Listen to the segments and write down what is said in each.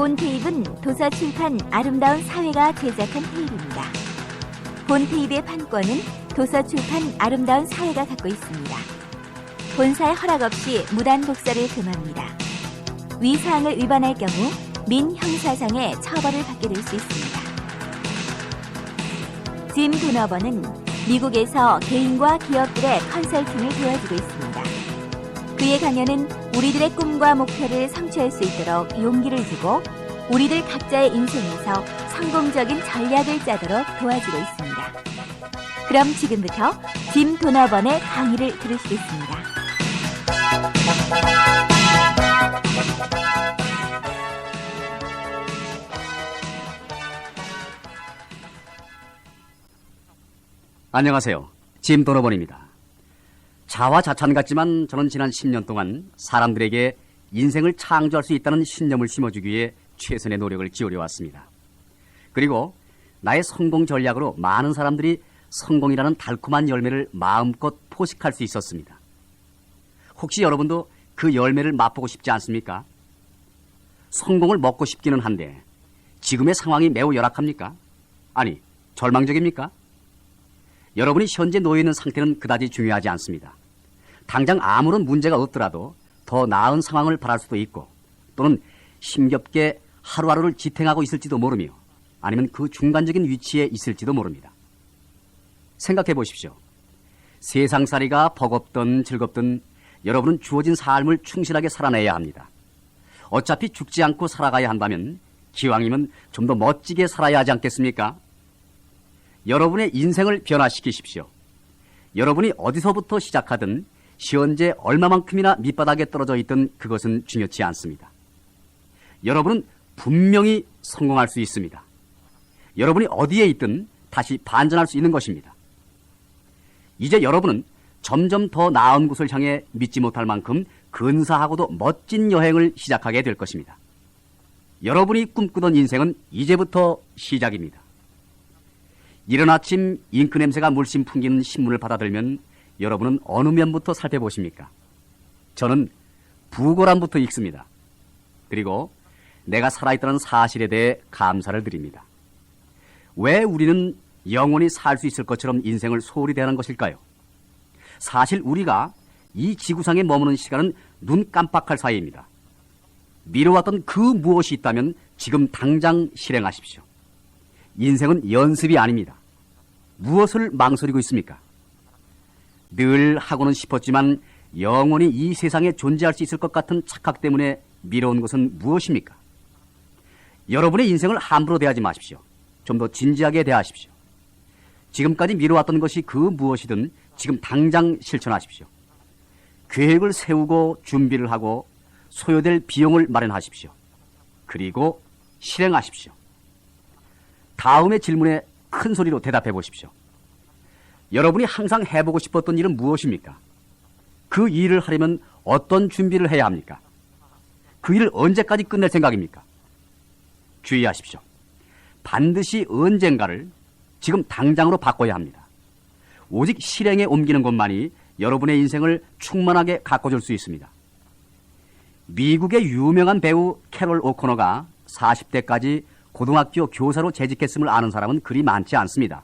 본 테이프는 도서출판 아름다운 사회가 제작한 테이프입니다. 본 테이프의 판권은 도서출판 아름다운 사회가 갖고 있습니다. 본사의 허락 없이 무단 복사를 금합니다. 위 사항을 위반할 경우 민형사상의 처벌을 받게 될 수 있습니다. 짐 도너번은 미국에서 개인과 기업들의 컨설팅을 도와주고 있습니다. 그의 강연은 우리들의 꿈과 목표를 성취할 수 있도록 용기를 주고 우리들 각자의 인생에서 성공적인 전략을 짜도록 도와주고 있습니다. 그럼 지금부터 짐 도너번의 강의를 들으시겠습니다. 안녕하세요. 짐 도너번입니다. 자화자찬 같지만 저는 지난 10년 동안 사람들에게 인생을 창조할 수 있다는 신념을 심어주기 위해 최선의 노력을 기울여 왔습니다. 그리고 나의 성공 전략으로 많은 사람들이 성공이라는 달콤한 열매를 마음껏 포식할 수 있었습니다. 혹시 여러분도 그 열매를 맛보고 싶지 않습니까? 성공을 먹고 싶기는 한데 지금의 상황이 매우 열악합니까? 아니, 절망적입니까? 여러분이 현재 놓여 있는 상태는 그다지 중요하지 않습니다. 당장 아무런 문제가 없더라도 더 나은 상황을 바랄 수도 있고 또는 힘겹게 하루하루를 지탱하고 있을지도 모르며 아니면 그 중간적인 위치에 있을지도 모릅니다. 생각해 보십시오. 세상살이가 버겁든 즐겁든 여러분은 주어진 삶을 충실하게 살아내야 합니다. 어차피 죽지 않고 살아가야 한다면 기왕이면 좀 더 멋지게 살아야 하지 않겠습니까? 여러분의 인생을 변화시키십시오. 여러분이 어디서부터 시작하든 현재 얼마만큼이나 밑바닥에 떨어져 있든 그것은 중요치 않습니다. 여러분은 분명히 성공할 수 있습니다. 여러분이 어디에 있든 다시 반전할 수 있는 것입니다. 이제 여러분은 점점 더 나은 곳을 향해 믿지 못할 만큼 근사하고도 멋진 여행을 시작하게 될 것입니다. 여러분이 꿈꾸던 인생은 이제부터 시작입니다. 이른 아침 잉크 냄새가 물씬 풍기는 신문을 받아들면 여러분은 어느 면부터 살펴보십니까? 저는 부고란부터 읽습니다. 그리고 내가 살아있다는 사실에 대해 감사를 드립니다. 왜 우리는 영원히 살 수 있을 것처럼 인생을 소홀히 대하는 것일까요? 사실 우리가 이 지구상에 머무는 시간은 눈 깜빡할 사이입니다. 미뤄왔던 그 무엇이 있다면 지금 당장 실행하십시오. 인생은 연습이 아닙니다. 무엇을 망설이고 있습니까? 늘 하고는 싶었지만 영원히 이 세상에 존재할 수 있을 것 같은 착각 때문에 미뤄온 것은 무엇입니까? 여러분의 인생을 함부로 대하지 마십시오. 좀 더 진지하게 대하십시오. 지금까지 미뤄왔던 것이 그 무엇이든 지금 당장 실천하십시오. 계획을 세우고 준비를 하고 소요될 비용을 마련하십시오. 그리고 실행하십시오. 다음의 질문에 큰 소리로 대답해 보십시오. 여러분이 항상 해보고 싶었던 일은 무엇입니까? 그 일을 하려면 어떤 준비를 해야 합니까? 그 일을 언제까지 끝낼 생각입니까? 주의하십시오. 반드시 언젠가를 지금 당장으로 바꿔야 합니다. 오직 실행에 옮기는 것만이 여러분의 인생을 충만하게 가꿔줄 수 있습니다. 미국의 유명한 배우 캐롤 오코너가 40대까지 고등학교 교사로 재직했음을 아는 사람은 그리 많지 않습니다.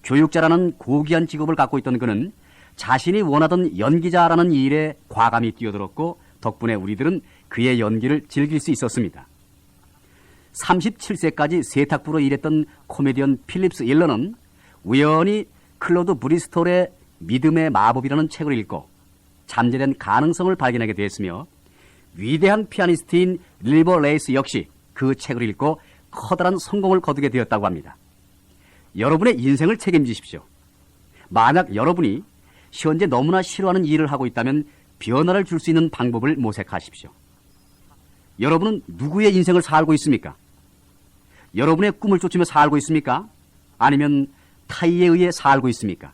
교육자라는 고귀한 직업을 갖고 있던 그는 자신이 원하던 연기자라는 일에 과감히 뛰어들었고 덕분에 우리들은 그의 연기를 즐길 수 있었습니다. 37세까지 세탁부로 일했던 코미디언 필립스 일러는 우연히 클로드 브리스톨의 믿음의 마법이라는 책을 읽고 잠재된 가능성을 발견하게 되었으며 위대한 피아니스트인 릴버 레이스 역시 그 책을 읽고 커다란 성공을 거두게 되었다고 합니다. 여러분의 인생을 책임지십시오. 만약 여러분이 현재 너무나 싫어하는 일을 하고 있다면 변화를 줄 수 있는 방법을 모색하십시오. 여러분은 누구의 인생을 살고 있습니까? 여러분의 꿈을 쫓으며 살고 있습니까? 아니면 타의에 의해 살고 있습니까?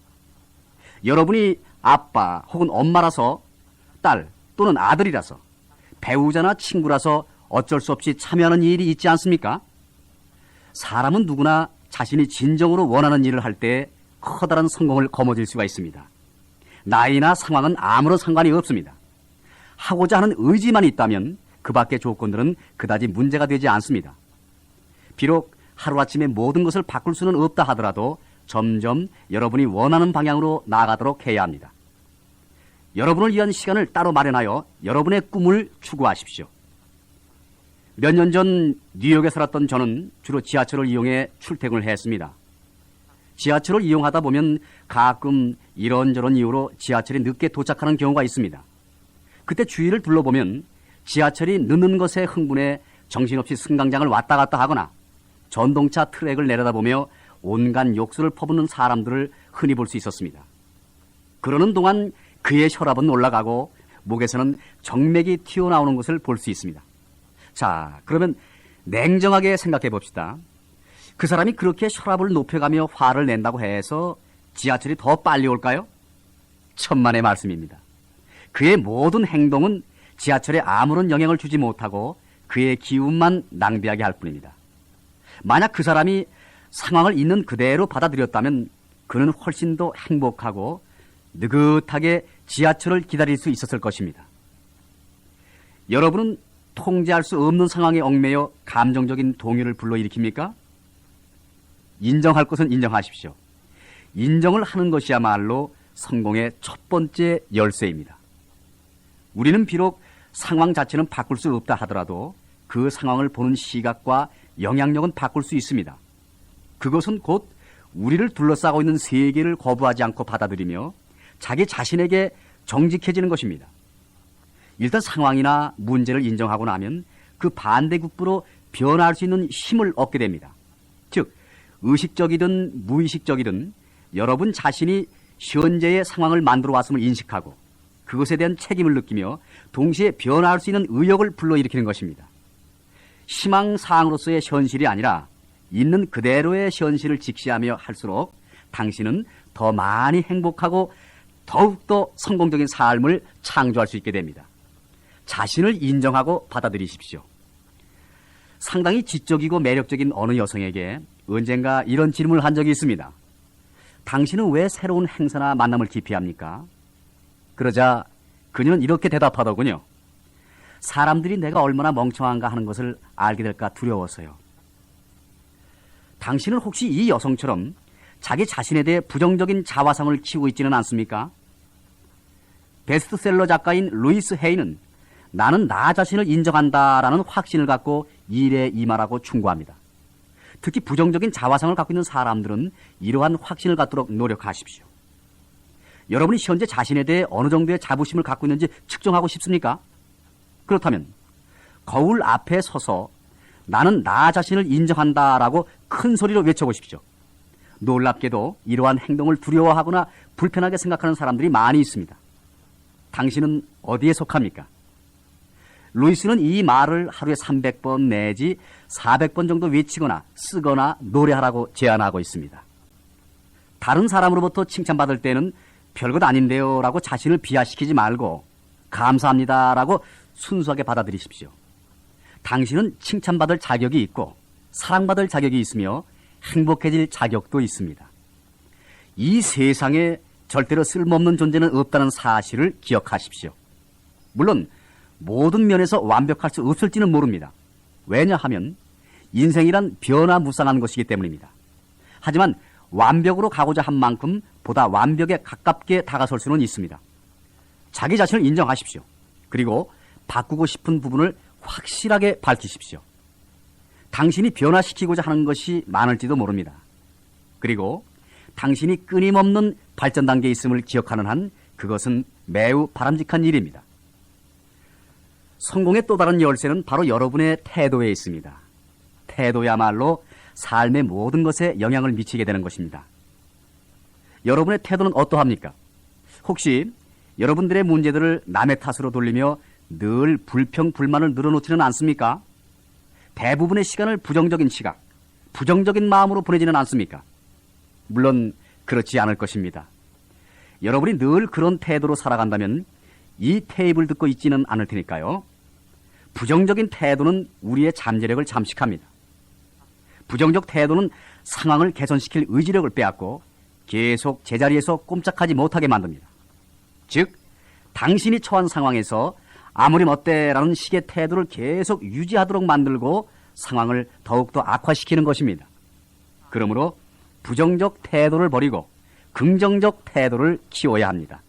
여러분이 아빠 혹은 엄마라서, 딸 또는 아들이라서, 배우자나 친구라서 어쩔 수 없이 참여하는 일이 있지 않습니까? 사람은 누구나 자신이 진정으로 원하는 일을 할 때 커다란 성공을 거머쥘 수가 있습니다. 나이나 상황은 아무런 상관이 없습니다. 하고자 하는 의지만 있다면 그 밖의 조건들은 그다지 문제가 되지 않습니다. 비록 하루아침에 모든 것을 바꿀 수는 없다 하더라도 점점 여러분이 원하는 방향으로 나아가도록 해야 합니다. 여러분을 위한 시간을 따로 마련하여 여러분의 꿈을 추구하십시오. 몇 년 전 뉴욕에 살았던 저는 주로 지하철을 이용해 출퇴근을 했습니다. 지하철을 이용하다 보면 가끔 이런저런 이유로 지하철이 늦게 도착하는 경우가 있습니다. 그때 주위를 둘러보면 지하철이 늦는 것에 흥분해 정신없이 승강장을 왔다 갔다 하거나 전동차 트랙을 내려다보며 온갖 욕설을 퍼붓는 사람들을 흔히 볼 수 있었습니다. 그러는 동안 그의 혈압은 올라가고 목에서는 정맥이 튀어나오는 것을 볼 수 있습니다. 자, 그러면 냉정하게 생각해 봅시다. 그 사람이 그렇게 혈압을 높여가며 화를 낸다고 해서 지하철이 더 빨리 올까요? 천만의 말씀입니다. 그의 모든 행동은 지하철에 아무런 영향을 주지 못하고 그의 기운만 낭비하게 할 뿐입니다. 만약 그 사람이 상황을 있는 그대로 받아들였다면 그는 훨씬 더 행복하고 느긋하게 지하철을 기다릴 수 있었을 것입니다. 여러분은 통제할 수 없는 상황에 얽매여 감정적인 동요를 불러일으킵니까? 인정할 것은 인정하십시오. 인정을 하는 것이야말로 성공의 첫 번째 열쇠입니다. 우리는 비록 상황 자체는 바꿀 수 없다 하더라도 그 상황을 보는 시각과 영향력은 바꿀 수 있습니다. 그것은 곧 우리를 둘러싸고 있는 세계를 거부하지 않고 받아들이며 자기 자신에게 정직해지는 것입니다. 일단 상황이나 문제를 인정하고 나면 그 반대급부로 변화할 수 있는 힘을 얻게 됩니다. 즉, 의식적이든 무의식적이든 여러분 자신이 현재의 상황을 만들어 왔음을 인식하고 그것에 대한 책임을 느끼며 동시에 변화할 수 있는 의욕을 불러일으키는 것입니다. 희망사항으로서의 현실이 아니라 있는 그대로의 현실을 직시하며 할수록 당신은 더 많이 행복하고 더욱더 성공적인 삶을 창조할 수 있게 됩니다. 자신을 인정하고 받아들이십시오. 상당히 지적이고 매력적인 어느 여성에게 언젠가 이런 질문을 한 적이 있습니다. 당신은 왜 새로운 행사나 만남을 기피합니까? 그러자 그녀는 이렇게 대답하더군요. 사람들이 내가 얼마나 멍청한가 하는 것을 알게 될까 두려워서요. 당신은 혹시 이 여성처럼 자기 자신에 대해 부정적인 자화상을 키우고 있지는 않습니까? 베스트셀러 작가인 루이스 헤이는 나는 나 자신을 인정한다라는 확신을 갖고 일에 임하라고 충고합니다. 특히 부정적인 자화상을 갖고 있는 사람들은 이러한 확신을 갖도록 노력하십시오. 여러분이 현재 자신에 대해 어느 정도의 자부심을 갖고 있는지 측정하고 싶습니까? 그렇다면 거울 앞에 서서 나는 나 자신을 인정한다라고 큰 소리로 외쳐보십시오. 놀랍게도 이러한 행동을 두려워하거나 불편하게 생각하는 사람들이 많이 있습니다. 당신은 어디에 속합니까? 루이스는 이 말을 하루에 300번 내지 400번 정도 외치거나 쓰거나 노래하라고 제안하고 있습니다. 다른 사람으로부터 칭찬받을 때는 별것 아닌데요 라고 자신을 비하시키지 말고 감사합니다 라고 순수하게 받아들이십시오. 당신은 칭찬받을 자격이 있고 사랑받을 자격이 있으며 행복해질 자격도 있습니다. 이 세상에 절대로 쓸모없는 존재는 없다는 사실을 기억하십시오. 물론 모든 면에서 완벽할 수 없을지는 모릅니다. 왜냐하면 인생이란 변화무쌍한 것이기 때문입니다. 하지만 완벽으로 가고자 한 만큼 보다 완벽에 가깝게 다가설 수는 있습니다. 자기 자신을 인정하십시오. 그리고 바꾸고 싶은 부분을 확실하게 밝히십시오. 당신이 변화시키고자 하는 것이 많을지도 모릅니다. 그리고 당신이 끊임없는 발전 단계에 있음을 기억하는 한 그것은 매우 바람직한 일입니다. 성공의 또 다른 열쇠는 바로 여러분의 태도에 있습니다. 태도야말로 삶의 모든 것에 영향을 미치게 되는 것입니다. 여러분의 태도는 어떠합니까? 혹시 여러분들의 문제들을 남의 탓으로 돌리며 늘 불평, 불만을 늘어놓지는 않습니까? 대부분의 시간을 부정적인 시각, 부정적인 마음으로 보내지는 않습니까? 물론 그렇지 않을 것입니다. 여러분이 늘 그런 태도로 살아간다면 이 테이프를 듣고 있지는 않을 테니까요. 부정적인 태도는 우리의 잠재력을 잠식합니다. 부정적 태도는 상황을 개선시킬 의지력을 빼앗고 계속 제자리에서 꼼짝하지 못하게 만듭니다. 즉, 당신이 처한 상황에서 아무리 어때라는 식의 태도를 계속 유지하도록 만들고 상황을 더욱더 악화시키는 것입니다. 그러므로 부정적 태도를 버리고 긍정적 태도를 키워야 합니다.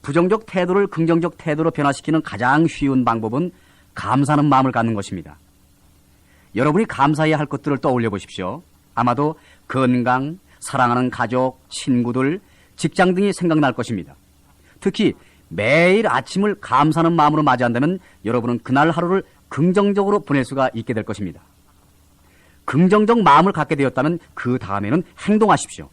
부정적 태도를 긍정적 태도로 변화시키는 가장 쉬운 방법은 감사하는 마음을 갖는 것입니다. 여러분이 감사해야 할 것들을 떠올려 보십시오. 아마도 건강, 사랑하는 가족, 친구들, 직장 등이 생각날 것입니다. 특히 매일 아침을 감사하는 마음으로 맞이한다면 여러분은 그날 하루를 긍정적으로 보낼 수가 있게 될 것입니다. 긍정적 마음을 갖게 되었다면 그 다음에는 행동하십시오.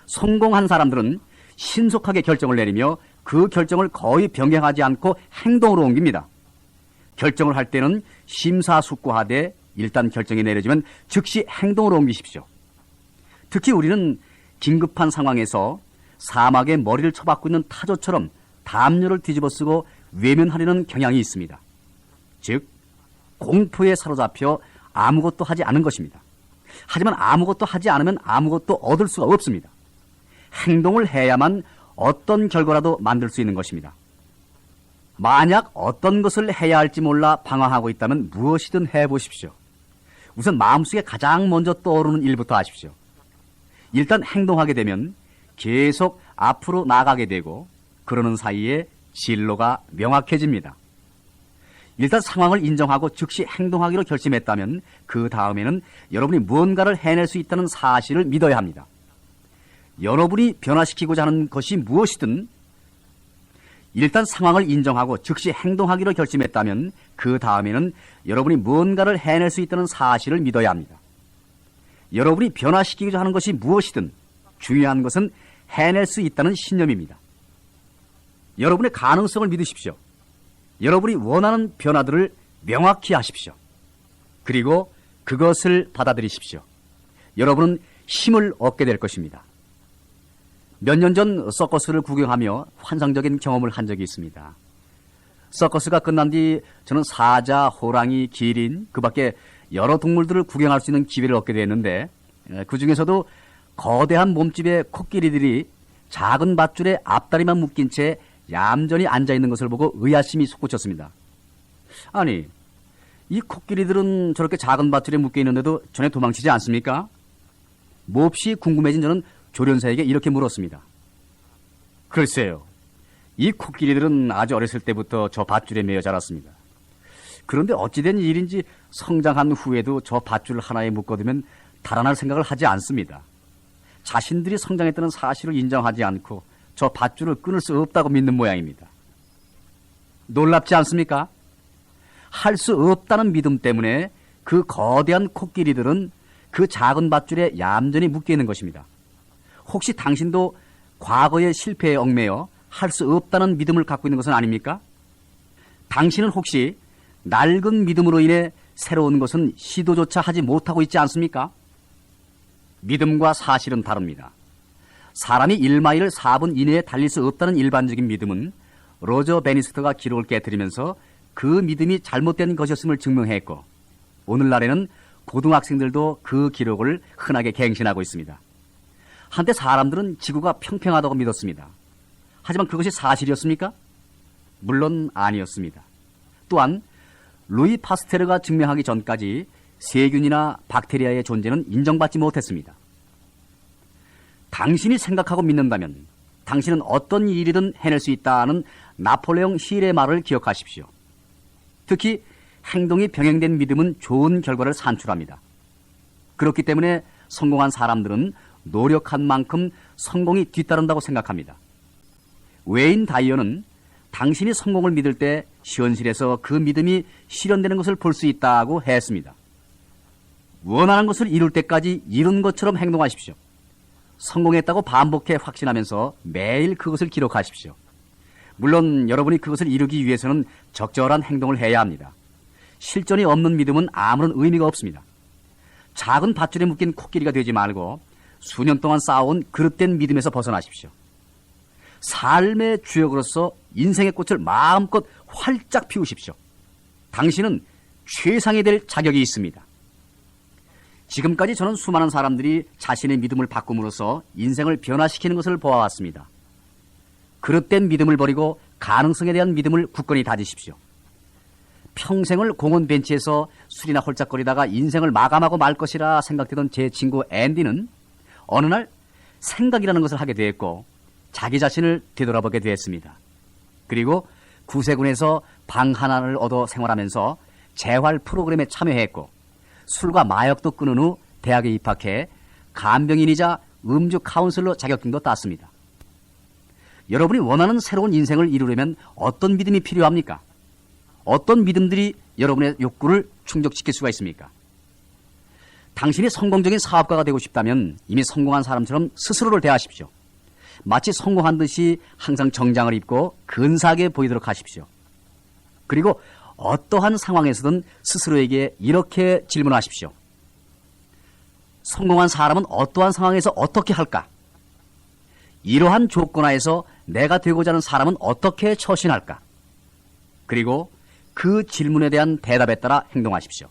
성공한 사람들은 신속하게 결정을 내리며 그 결정을 거의 변경하지 않고 행동으로 옮깁니다. 결정을 할 때는 심사숙고하되 일단 결정이 내려지면 즉시 행동으로 옮기십시오. 특히 우리는 긴급한 상황에서 사막에 머리를 쳐박고 있는 타조처럼 담요를 뒤집어쓰고 외면하려는 경향이 있습니다. 즉 공포에 사로잡혀 아무것도 하지 않은 것입니다. 하지만 아무것도 하지 않으면 아무것도 얻을 수가 없습니다. 행동을 해야만 어떤 결과라도 만들 수 있는 것입니다. 만약 어떤 것을 해야 할지 몰라 방황하고 있다면 무엇이든 해보십시오. 우선 마음속에 가장 먼저 떠오르는 일부터 하십시오. 일단 행동하게 되면 계속 앞으로 나가게 되고 그러는 사이에 진로가 명확해집니다. 일단 상황을 인정하고 즉시 행동하기로 결심했다면 그 다음에는 여러분이 무언가를 해낼 수 있다는 사실을 믿어야 합니다. 여러분이 변화시키고자 하는 것이 무엇이든 일단 상황을 인정하고 즉시 행동하기로 결심했다면 그 다음에는 여러분이 무언가를 해낼 수 있다는 사실을 믿어야 합니다. 여러분이 변화시키고자 하는 것이 무엇이든 중요한 것은 해낼 수 있다는 신념입니다. 여러분의 가능성을 믿으십시오. 여러분이 원하는 변화들을 명확히 하십시오. 그리고 그것을 받아들이십시오. 여러분은 힘을 얻게 될 것입니다. 몇 년 전 서커스를 구경하며 환상적인 경험을 한 적이 있습니다. 서커스가 끝난 뒤 저는 사자, 호랑이, 기린, 그 밖에 여러 동물들을 구경할 수 있는 기회를 얻게 됐는데 그 중에서도 거대한 몸집의 코끼리들이 작은 밧줄에 앞다리만 묶인 채 얌전히 앉아있는 것을 보고 의아심이 솟구쳤습니다. 아니, 이 코끼리들은 저렇게 작은 밧줄에 묶여있는데도 전혀 도망치지 않습니까? 몹시 궁금해진 저는 조련사에게 이렇게 물었습니다. 글쎄요, 이 코끼리들은 아주 어렸을 때부터 저 밧줄에 매여 자랐습니다. 그런데 어찌된 일인지 성장한 후에도 저 밧줄 하나에 묶어두면 달아날 생각을 하지 않습니다. 자신들이 성장했다는 사실을 인정하지 않고 저 밧줄을 끊을 수 없다고 믿는 모양입니다. 놀랍지 않습니까? 할 수 없다는 믿음 때문에 그 거대한 코끼리들은 그 작은 밧줄에 얌전히 묶여있는 것입니다. 혹시 당신도 과거의 실패에 얽매여 할 수 없다는 믿음을 갖고 있는 것은 아닙니까? 당신은 혹시 낡은 믿음으로 인해 새로운 것은 시도조차 하지 못하고 있지 않습니까? 믿음과 사실은 다릅니다. 사람이 1마일을 4분 이내에 달릴 수 없다는 일반적인 믿음은 로저 베니스터가 기록을 깨뜨리면서 그 믿음이 잘못된 것이었음을 증명했고 오늘날에는 고등학생들도 그 기록을 흔하게 갱신하고 있습니다. 한때 사람들은 지구가 평평하다고 믿었습니다. 하지만 그것이 사실이었습니까? 물론 아니었습니다. 또한 루이 파스테르가 증명하기 전까지 세균이나 박테리아의 존재는 인정받지 못했습니다. 당신이 생각하고 믿는다면 당신은 어떤 일이든 해낼 수 있다는 나폴레옹 힐의 말을 기억하십시오. 특히 행동이 병행된 믿음은 좋은 결과를 산출합니다. 그렇기 때문에 성공한 사람들은 노력한 만큼 성공이 뒤따른다고 생각합니다. 웨인 다이어는 당신이 성공을 믿을 때 현실에서 그 믿음이 실현되는 것을 볼 수 있다고 했습니다. 원하는 것을 이룰 때까지 이룬 것처럼 행동하십시오. 성공했다고 반복해 확신하면서 매일 그것을 기록하십시오. 물론 여러분이 그것을 이루기 위해서는 적절한 행동을 해야 합니다. 실전이 없는 믿음은 아무런 의미가 없습니다. 작은 밧줄에 묶인 코끼리가 되지 말고 수년 동안 쌓아온 그릇된 믿음에서 벗어나십시오. 삶의 주역으로서 인생의 꽃을 마음껏 활짝 피우십시오. 당신은 최상이 될 자격이 있습니다. 지금까지 저는 수많은 사람들이 자신의 믿음을 바꿈으로써 인생을 변화시키는 것을 보아왔습니다. 그릇된 믿음을 버리고 가능성에 대한 믿음을 굳건히 다지십시오. 평생을 공원 벤치에서 술이나 홀짝거리다가 인생을 마감하고 말 것이라 생각되던 제 친구 앤디는 어느 날 생각이라는 것을 하게 되었고 자기 자신을 되돌아보게 되었습니다. 그리고 구세군에서 방 하나를 얻어 생활하면서 재활 프로그램에 참여했고 술과 마약도 끊은 후 대학에 입학해 간병인이자 음주 카운슬러 자격증도 땄습니다. 여러분이 원하는 새로운 인생을 이루려면 어떤 믿음이 필요합니까? 어떤 믿음들이 여러분의 욕구를 충족시킬 수가 있습니까? 당신이 성공적인 사업가가 되고 싶다면 이미 성공한 사람처럼 스스로를 대하십시오. 마치 성공한 듯이 항상 정장을 입고 근사하게 보이도록 하십시오. 그리고 어떠한 상황에서든 스스로에게 이렇게 질문하십시오. 성공한 사람은 어떠한 상황에서 어떻게 할까? 이러한 조건 하에서 내가 되고자 하는 사람은 어떻게 처신할까? 그리고 그 질문에 대한 대답에 따라 행동하십시오.